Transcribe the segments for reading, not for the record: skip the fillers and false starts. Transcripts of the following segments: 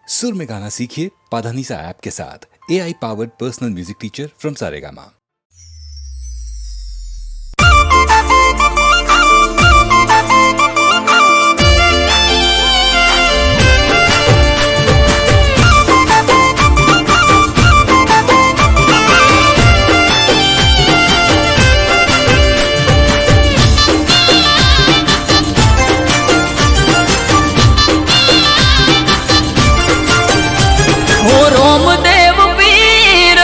सुर में गाना सीखिए पाधानीसा ऐप के साथ। AI powered personal music teacher from Saregama. Ramdev Pir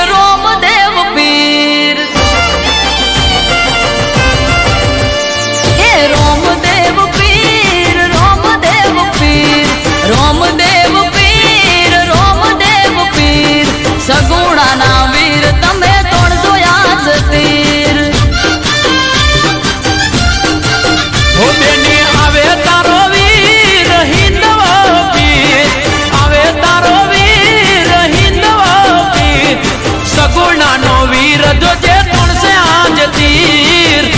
हे रोमदेव पीर सगुणा ना वीर तमे तोड़जो याद तीर हो बेनी आवे तारो वीर हिंदवा पीर आवे तारो वीर हिंदवा पीर सगुणा नो वीर जो जे तोड़ से आज तीर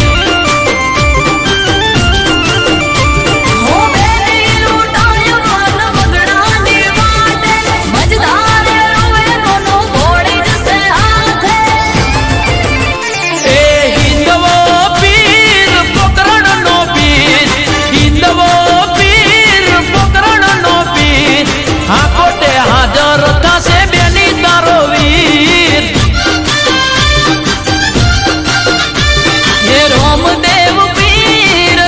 हो बेनी लूटायो मन मगड़ानी वाटे मजदार रोवे दोनों घोड़ी जैसे हाथे ए हिंदवा पीर पकड़न नो पीर हिंदवा पीर पकड़न नो पीर हाँ कोटे हाजर था से बेनी तारो वीर हे रोमदेव पीर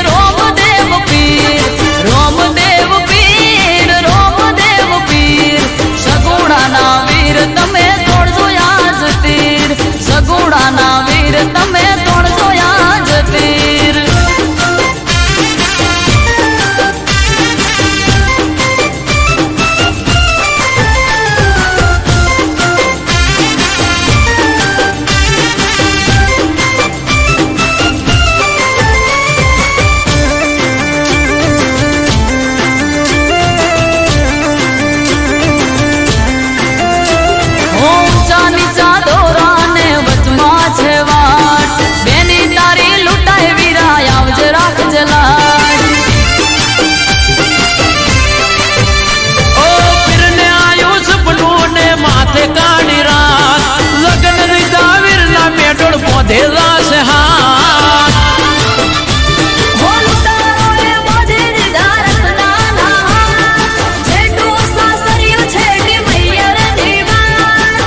सगुणा ना वीर तमे तोड़जो याद तीर सगुणा ना वीर तमे तोड़जो याद तीर ऊंचा नीचा दोरा ने वचमा छे वाट बेनी तारी लुटाए वीरा आवज राख जलाट ओ फिरने आयो सपनों ने माथे काढ़ी रात लगन रीता वीरना मेडोड़ पौधे रास हाथ हो लुटारो ए बोधे निधारत नाना छेटू सासरियो छेटी मैयर दीवार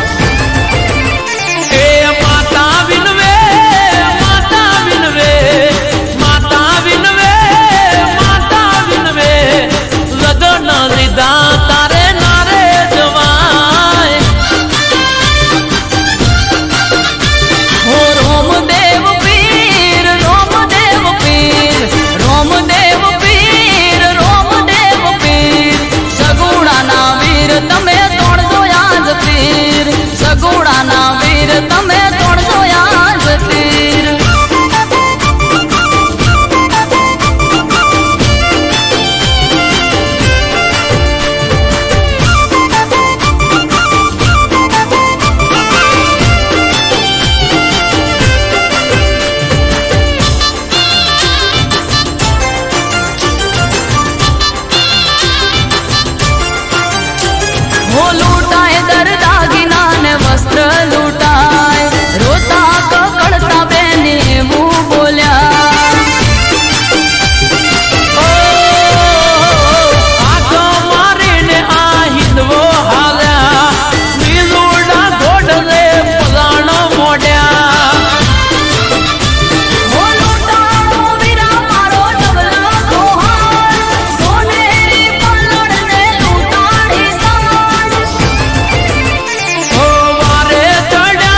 ए माता विनवे माता विनवे माता विनवे माता विनवे लगन रीता तारे नारे जवाय हो रोमदेव पीर सगुणा ना वीर तमे तोड़जो याद तीर सगुणा ना वीर तमे तोड़जो याद तीर हो लूटाए दर दागिना ने वस्त्र लूटाए रोता ककड़ता बेनी मुंह बोल्या ओ आगो मारीने आ हिंदवो हाल्या मीलूड़ा घोड़ले पलाण मोड्या हो लूटाओ वीरा मारो डबला कोहार सोनेरी पल्लड़ ने लूटाड़ी साड़ ओ वारे चढ़ा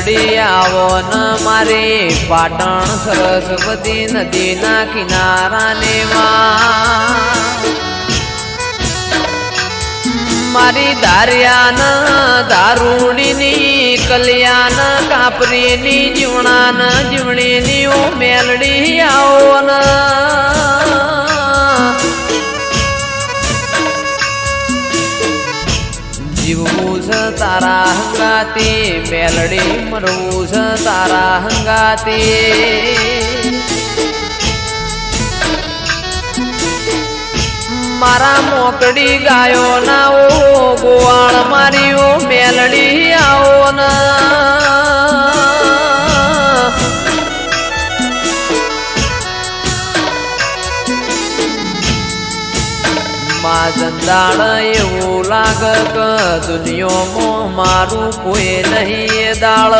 મેલડી આવો ન મારી પાટણ સરસ્વતી નદીના કિનારાને મારી દારિયાન દારૂડીની કલ્યાણ કાપરીની જીવણાન જીવણીની ઓ મેલડી આવો ન જીવવું છે તારા હંગાતી મેલડી મરવું છે તારા હંગાતી મારા મોકડી ગાયો ના ઓ ગોવાળ મારી ઓ મેલડી આવો ના જંદાળ એવું લાગ કે દુનિયામાં મારું કોઈ નહીં દાળ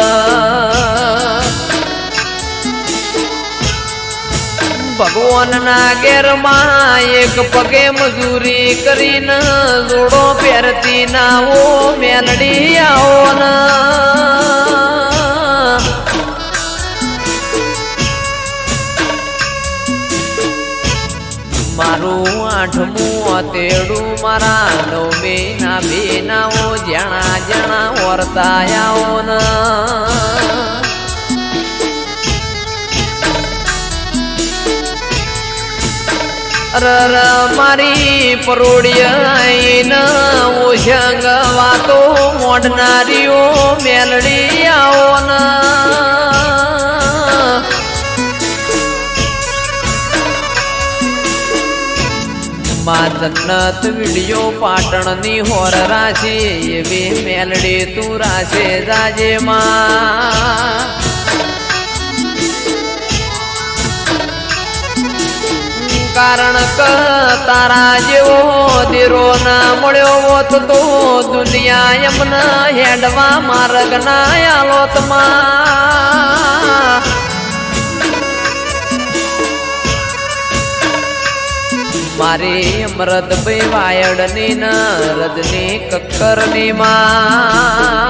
ભગવાનના ઘેરમાં એક પગે મજૂરી કરીને જોડો પહેરતી ના ઓ મેલડી આવો ના મારું આઠમું તેડું મારા નવમે ના બેનાઓ જણા જણા વર્તાયાઓ ન મારી પરોડિયા ઓશંગ વાતો મોડનારીઓ મેલડી આવો ના માં જન્નત વિડિયો પાટણની હોર રાશી એવી મેલડી તું રાશે જાજે માં કારણ કે તારા જેવો દીરો ના મળ્યો હોત તો દુનિયા એમના હેડવા માર્ગ ના આલોતમાં મારી અમૃત ભાઈ વાયડની ન રજની કક્કરની માં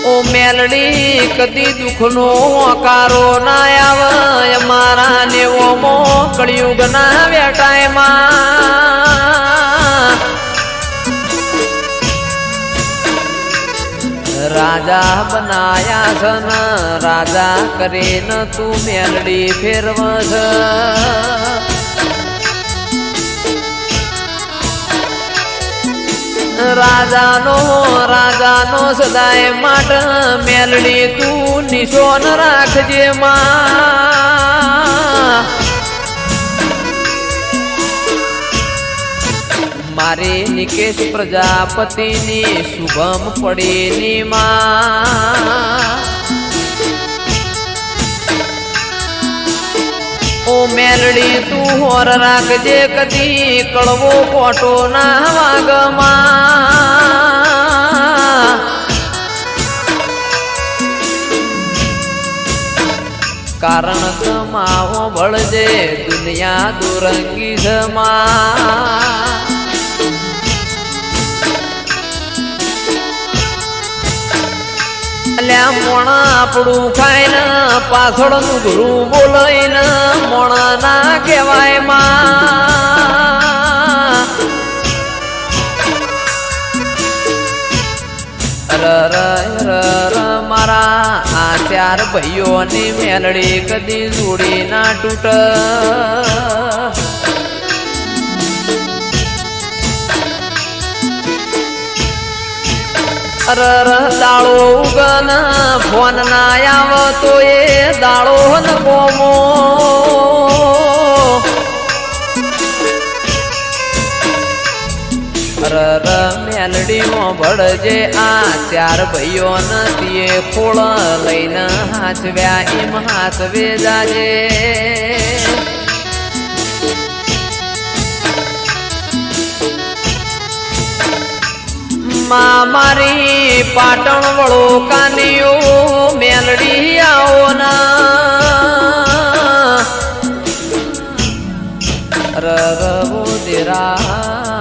ઓ મેલડી કદી દુઃખનો આકારો ના આવે મારા નેવો મો કળિયુગ ના વેટાયમાં રાજા બનાયા છન રાજા કરીને તું મેલડી ફેરવસ રાજાનો સદાય માટ મેલડી તું નિશોન રાખજે માં મારી નિકેશ પ્રજાપતિની શુભમ પડીની માં ઓ મેલડી તું હોર રાખજે કદી કળવો કોટો ના વાગમાં કારણ કમાવો બળજે દુનિયા દુરંગી જમા મોણા આપણું ખાઈને પાછળનું ગુરુ બોલાઈને મોણા ના કહેવાય માં મારા આ ચાર ભાઈઓની મેલડી કદી જોડી ના તૂટ દાળો ઉગન ફોન ના આવતો એ દાળો ન કોમો મેલડીમાં ભળજે આ ચાર ભાઈઓ નથી ખોળ લઈને હાચવ્યા એમ હાચવે જાજે મારી પાટણ વળો કાનીઓ મેલડી આવો ના રવો દેરાયાઓ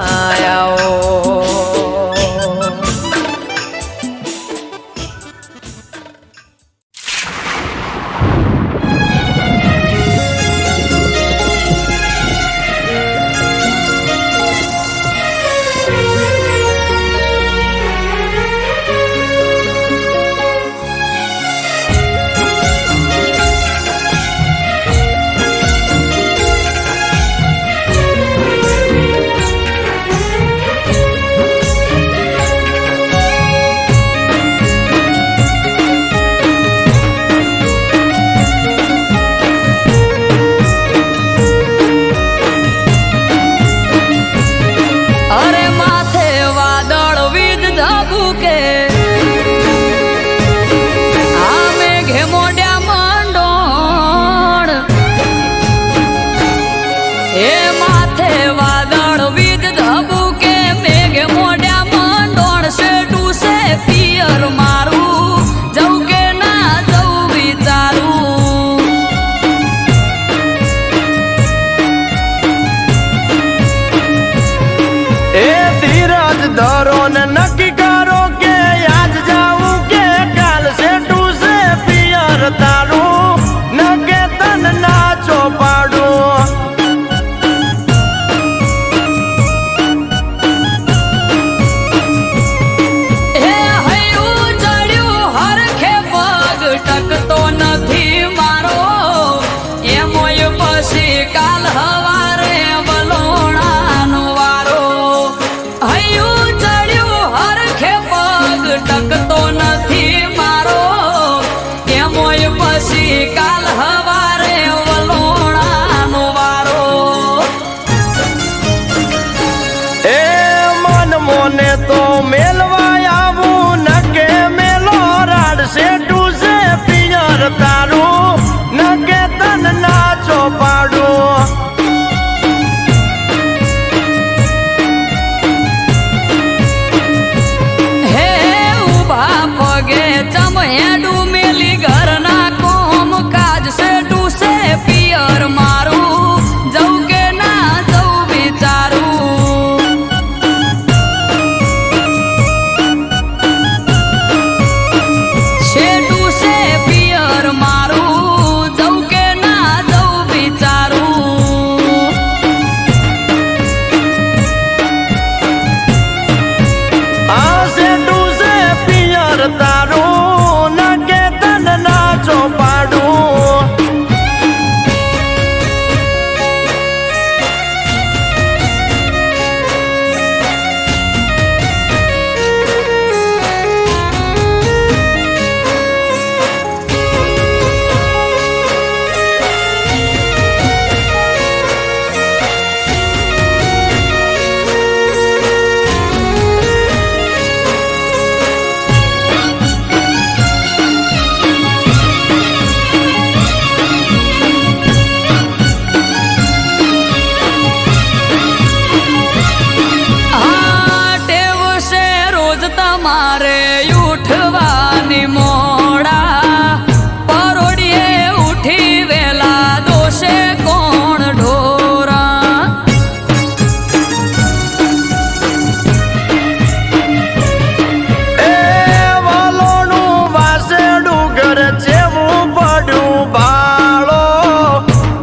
પછી કાલ હવારે વલોણાનો વારો. એ મન મોને તો મેલવા આવું નકે મેલો રાડશે ટુસે પિયર તારું નકે તન નાચો પાડું. હે ઉભા પગે ચમહેડું મેલી ઘરના કોમ કાજ છે ટુસે પિયર મારું જવું કે ના જવું વિચારું. છેટું છે પિયર મારું જવું કે ના જવું વિચારું. આ છે ટુસે પિયર તારું નકે તન નાચો પાડું. આ ટેવ છે રોજ તમારે ઉઠવાની મોડા પરોડીએ ઉઠી વેલા દોષે કોણ ઢોરા. એ વાલોનું વાસેડું ઘર જેવું પડ્યું ભાળો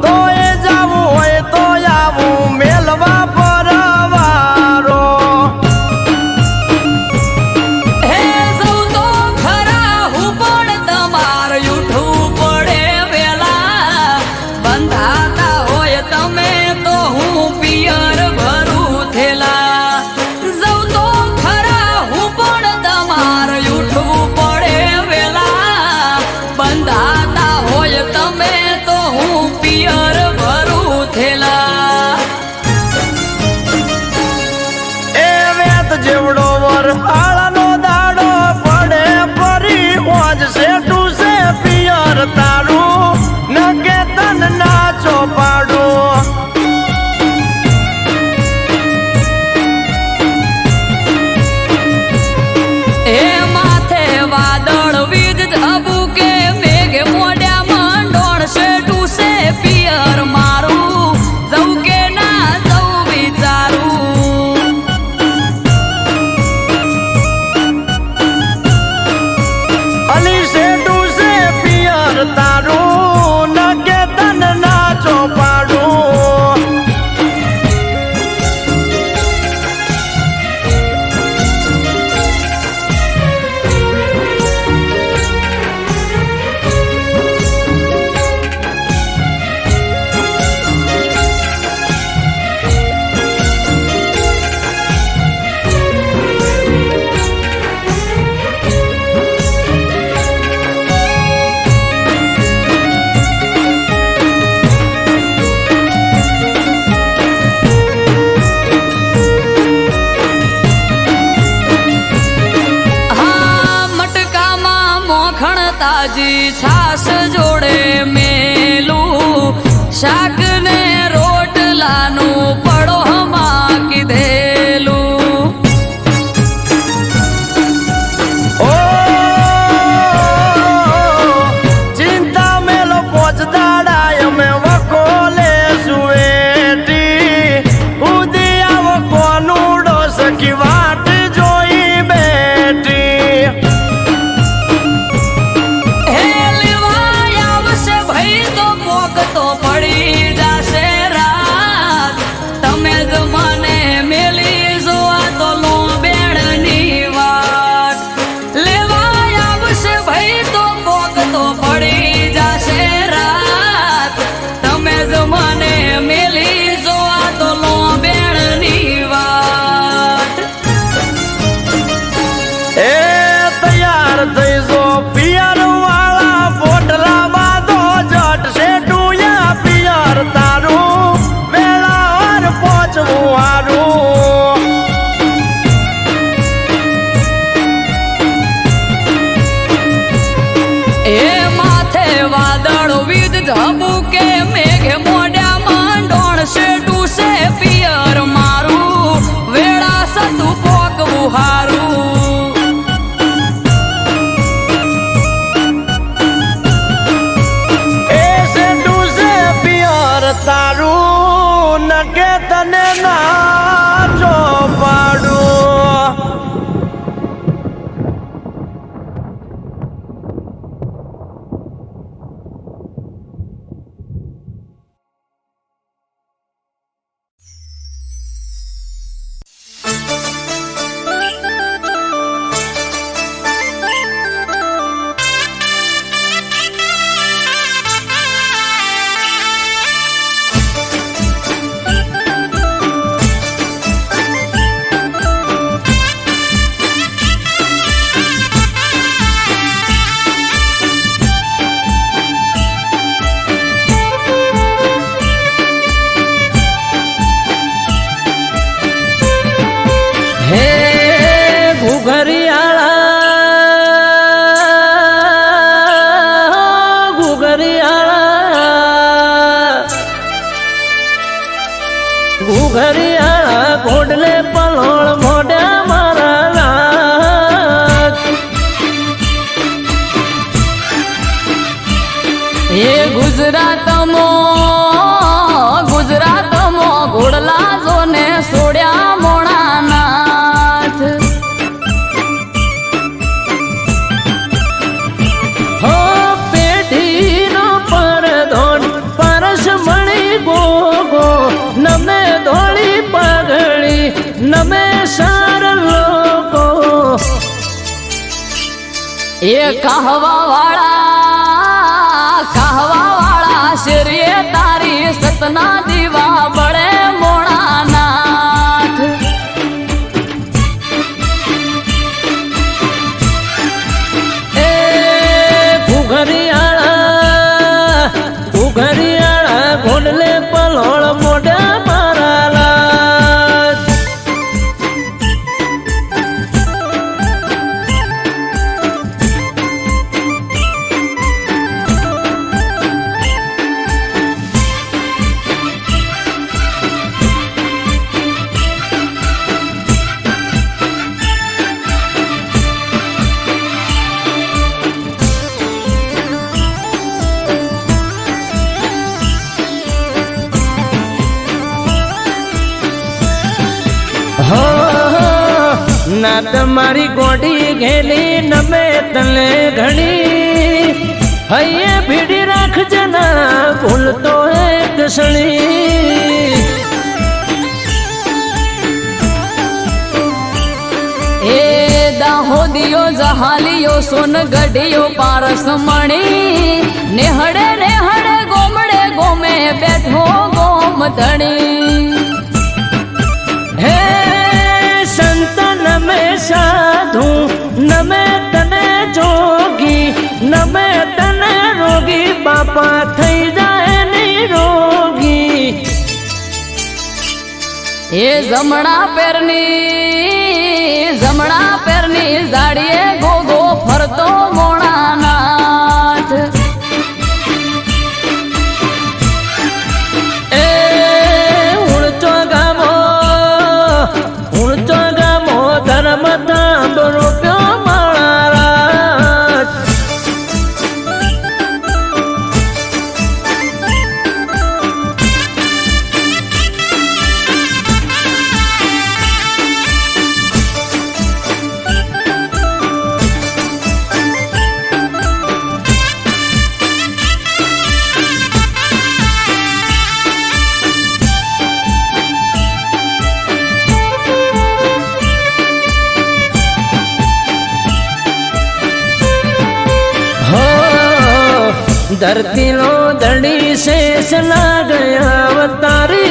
તો એ જાવું હોય તો આવું મેલવા પરવારો. હે સૌ તો ખરા હું પણ તમારે ઉઠવું પડે વેલા બંધાતા હોય તમે તો હું પિયર ભરું થેલા. સૌ તો ખરા હું પણ તમારે ઉઠવું પડે વેલા બંધાતા હોય તમે તો હું પિયર ભરું થેલા. એ વેત જેવડો વર હાળનો દાડો પડે પરી મોજ સેટું છે પિયર તારું નકે તન નાચો પાડું. એ માથે વાદળ વીજ ધબુકે મેઘ મોઢ્યા મંડોળ છે ટુસે પિયર મારું જવું કે ના જવું વિચારું. અલી સેટું છે પિયર તારું નકે તન નાચો પાડું. હા મટકામાં મોખણ તાજી છાસ જોડે મેલું શાક ને રોટલાનું પડોહમાં કીધેલું. ઓ ચિંતા મેલો પોચ દાડા અમે વકોલે સુએટી ઉદી આવો કોનુડો સખી વાટ જોઈ બેઠી. હે લેવાય વિધ ધબુકે મેઘે મોઢામાં ડોણશે ડૂસે પિયર મારું વેળા સતું પોકવું હારું એ છે ડૂસે પિયર તારું નકે તને ના જો પાડું ઘરિયાળા ઘોડલે પલોળ મોઢા મારા એ ગુજરાતમાં ઘોડલા જોને સોડ્યા મોણાનાથ હો પેઢીનો પરધોન પરસ મણી ગોગો નમે ધોળી પાઘડી નમે સાર લોકો એ કહવા વાળા શેરીએ તારી સતના દીવા બળે મોણાનાથ એ ઘુઘરિયાળા ઘોડલે પલોળ મોઢા મારા ના તમારી ગોડી ઘેલી નમે તલે ઘણી હૈયે ભીડી રાખજે ના ભૂલતો એક સણી એ દાહોદિયો જહાલિયો સોનગઢિયો પારસ મણી નેહડે ગોમડે ગોમે બેઠો ગોમ ધણી હે સંત નમે સાધુ નમે તને જોગી નમે તને રોગી બાપા થઈ જાય નિરોગી એ જમણા પેરની જાડીએ ગોગો ફરતો મોણાનાથ એ ઉણચો ગામો ધર્મ તાંબ રૂપ્યો મારા धरती नो दड़ी शेष ना गया अवतारी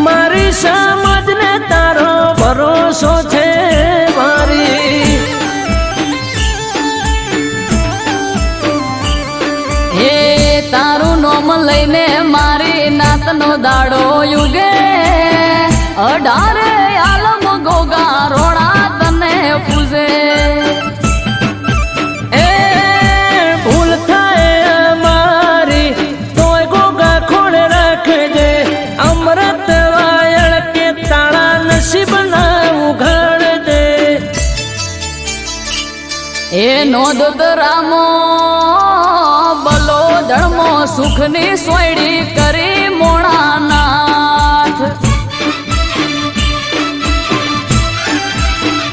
मारी समझ ने तारो भरोसो छे मारी हे तारू नोम लईने मारी नातनो दाड़ो युगे 18 आलम गोगा रोड़ा तने पूजे સિંહોદરામો બલો ધર્મો સુખની સોયડી કરી મોણાનાથ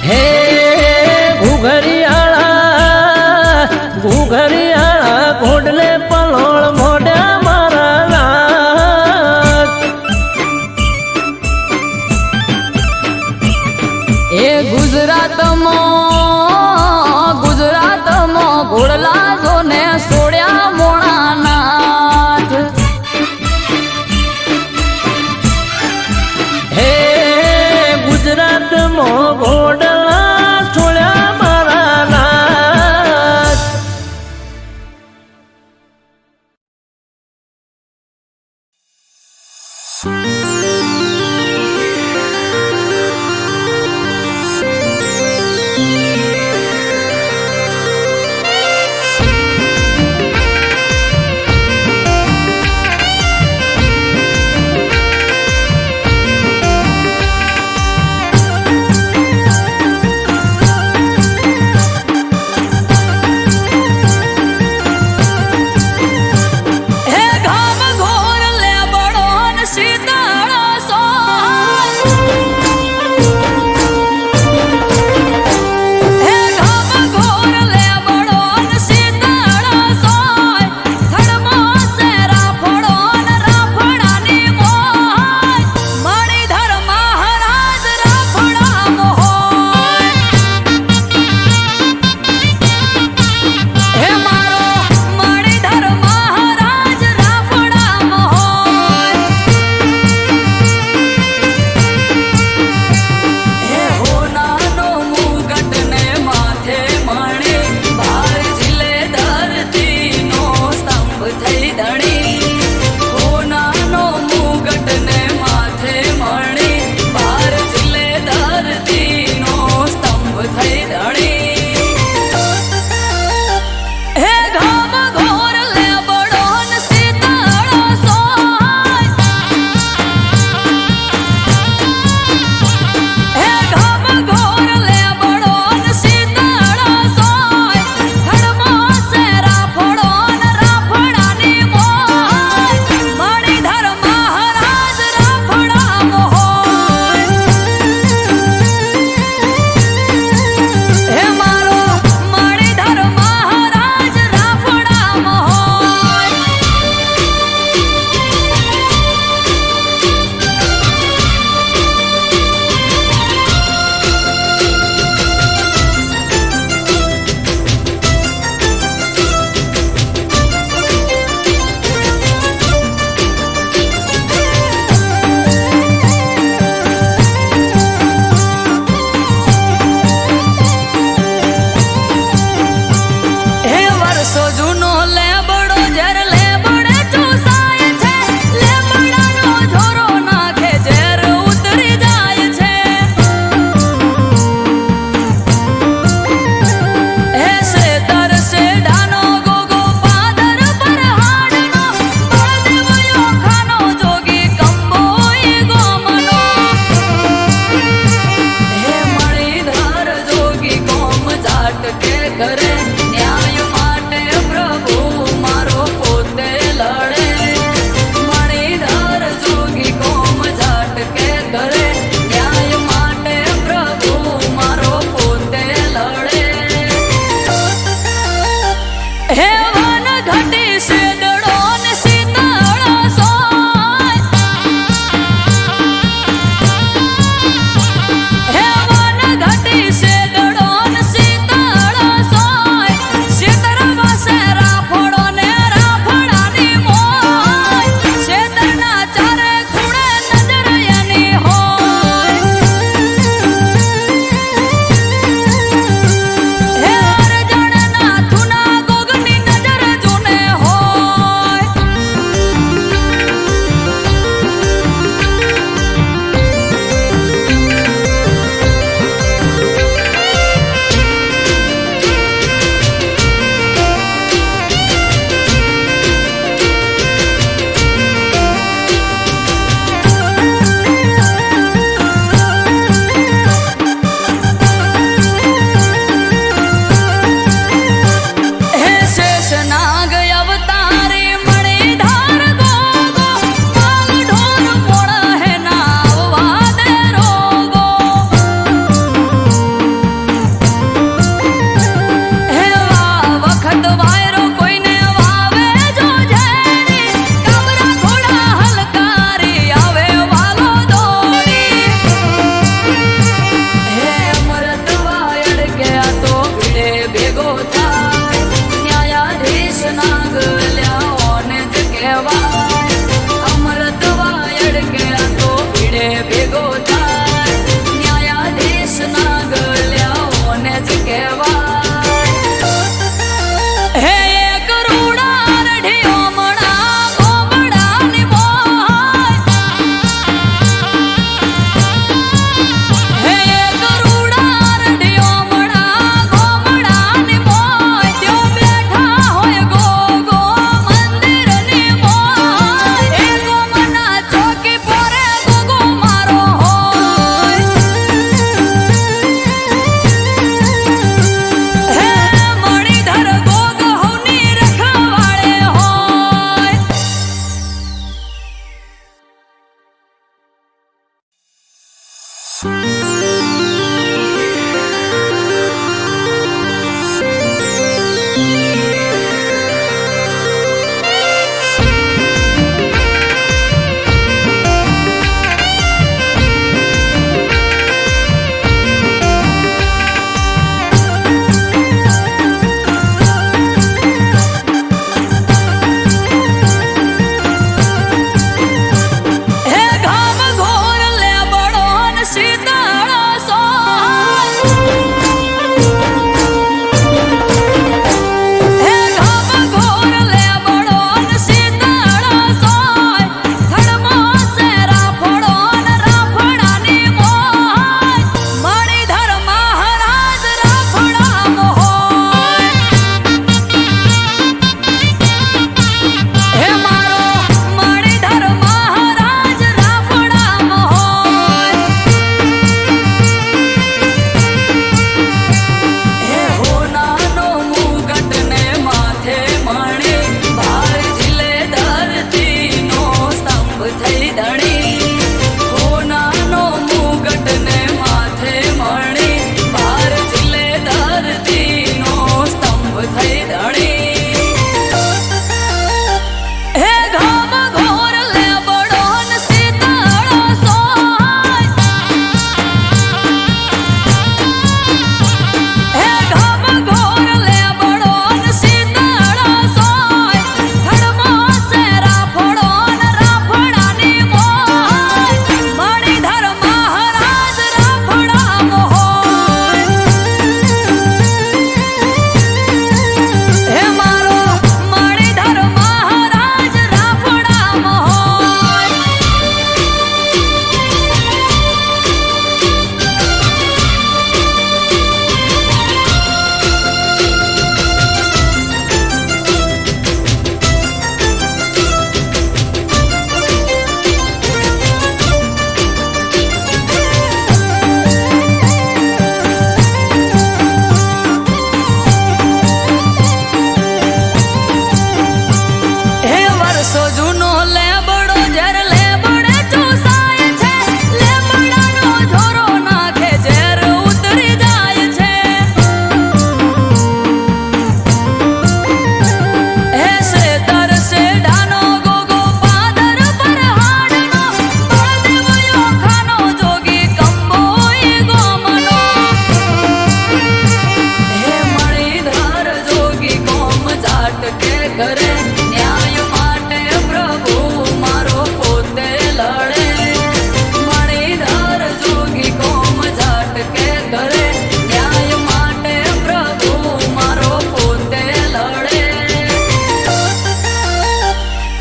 હે ઘુઘરિયાળા ઘોડલે પલોળ મોઢા મારા નાથ. એ ગુજરાતમાં ઘોડલા જોને સોડ્યા મોણાનાથ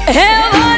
હે